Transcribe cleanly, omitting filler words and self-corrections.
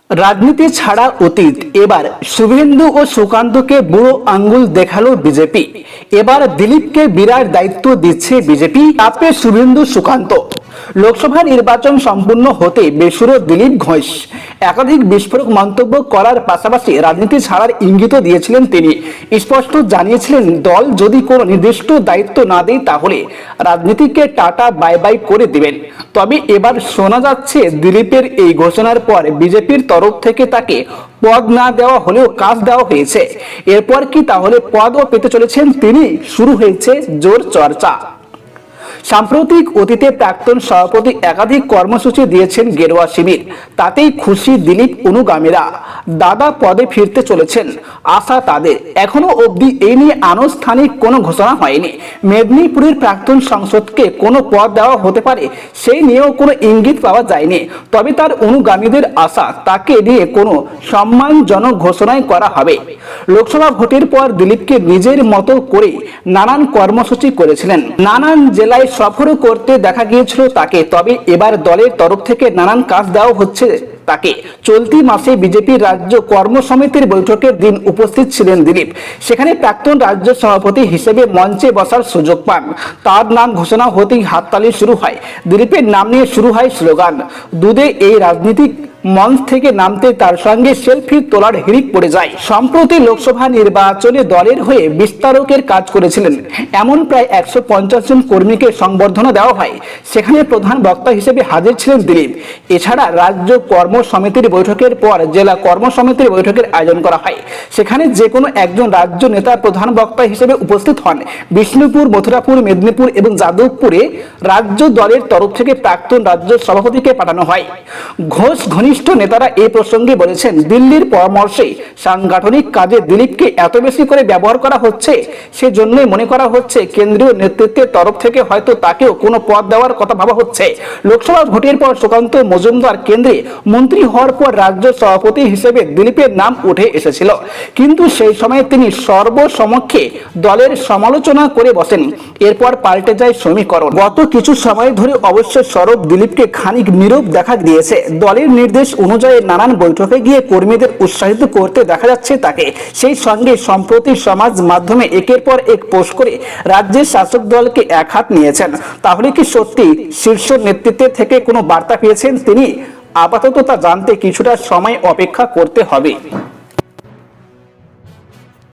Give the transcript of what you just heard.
রাজনীতি ছাড়া অতীত, এবার শুভেন্দু ও সুকান্তকে বুড়ো আঙ্গুল দেখালো বিজেপি। এবার দিলীপকে বিরাট দায়িত্ব দিচ্ছে বিজেপি। চাপে শুভেন্দু সুকান্ত। লোকসভা নির্বাচন সম্পূর্ণ হতে বেসুরো দিলীপ ঘোষ। একাধিক বিস্ফোরক মন্তব্য করার পাশাপাশি রাজনীতি ছাড়ার ইঙ্গিতও দিয়েছিলেন তিনি। স্পষ্ট জানিয়েছিলেন, দল যদি কোনো নির্দিষ্ট দায়িত্ব না দেয় তাহলে রাজনীতিকে টাটা বাই বাই করে দিবেন। তবে এবার শোনা যাচ্ছে, দিলীপের এই ঘোষণার পর বিজেপির তরফ থেকে তাকে পদ না দেওয়া হলেও কাজ দেওয়া হয়েছে। এরপর কি তাহলে পদও পেতে চলেছেন তিনি? শুরু হয়েছে জোর চর্চা। সাম্প্রতিক অতীতে প্রাক্তন সভাপতি একাধিক কর্মসূচি দিয়েছেন গেরুয়া শিবির। তাতেই খুশি দিলীপ অনুগামীরা। দাদা পদে ফিরতে চলেছেন আশা তাদের। এখনো অবধি এই নিয়ে আনুষ্ঠানিক কোনো ঘোষণা হয়নি। মেদিনীপুরের প্রাক্তন সাংসদকে কোনো পদ দেওয়া হতে পারে, সেই নিয়েও কোনো ইঙ্গিত পাওয়া যায়নি। তবে তার অনুগামীদের আশা, তাকে নিয়ে কোনো সম্মানজনক ঘোষণাই করা হবে। লোকসভা ভোটের পর দিলীপকে নিজের মতো করে নানান কর্মসূচি করেছিলেন। নানান জেলায় সফরও করতে দেখা গিয়েছিল তাকে। তবে এবার দলের তরফ থেকে নানান কাজ দেওয়া হচ্ছে তাকে। চলতি মাসে বিজেপির রাজ্য কর্মসমিতির বৈঠকের দিন উপস্থিত ছিলেন দিলীপ। সেখানে প্রাক্তন রাজ্য সভাপতি হিসেবে মঞ্চে বসার সুযোগ পান। তার নাম ঘোষণা হতেই হাততালি শুরু হয়। দিলীপের নাম নিয়ে শুরু হয় স্লোগান। দুধে এই রাজনীতিক মঞ্চ থেকে নামতে তার সঙ্গে সেলফি তোলার হিড়িক পড়ে যায়। সম্প্রতি লোকসভা নির্বাচনে দলের হয়ে বিস্তারকের কাজ করেছিলেন এমন প্রায় 150 জন কর্মীকে সংবর্ধনা দেওয়া হয়। সেখানে প্রধান বক্তা হিসেবে হাজির ছিলেন দিলীপ। এছাড়া রাজ্য কর্মসমিতির বৈঠকের পর জেলা কর্মসমিতির বৈঠকের আয়োজন করা হয়। সেখানে যে কোনো একজন রাজ্য নেতা প্রধান বক্তা হিসেবে উপস্থিত হন। বিষ্ণুপুর, মথুরাপুর, মেদিনীপুর এবং যাদবপুরে রাজ্য দলের তরফ থেকে প্রাক্তন রাজ্য সভাপতিকে পাঠানো হয়। ঘোষ ঘনিষ্ঠ নেতারা এই প্রসঙ্গে বলেছেন, দিল্লির পরামর্শে সাংগঠনিক কাজে দিলীপকে এত বেশি করে ব্যবহার করা হচ্ছে, সেজন্যই মনে করা হচ্ছে কেন্দ্রীয় নেতৃত্বের তরফ থেকে হয়তো তাকেও কোনো পদ দেওয়ার কথা ভাবা হচ্ছে। লোকসভা ভোটের পর সুকান্ত মজুমদার কেন্দ্রে মন্ত্রী হওয়ার পর রাজ্য সভাপতি হিসেবে দিলীপের নাম উঠে এসেছিল, কিন্তু সেই সময় তিনি সর্বসমক্ষে দলের সমালোচনা করে বসেন। এরপর পাল্টে যায় সমীকরণ। গত কিছু সময় ধরে অবশ্য সরব দিলীপকে খানিক নীরব দেখা দিয়েছে। দলের নির্দেশ অনুযায়ী নানান বৈঠকে গিয়ে কর্মীদের উৎসাহিত করতে দেখা যাচ্ছে তাকে। সেই সঙ্গে সম্প্রতি সমাজ মাধ্যমে একের পর এক পোস্ট করে রাজ্যের শাসক দলকে এক হাত নিয়েছেন। তাহলে কি সত্যি শীর্ষ নেতৃত্বের থেকে কোনো বার্তা পেয়েছেন তিনি? আপাতত তা জানতে কিছুটা সময় অপেক্ষা করতে হবে।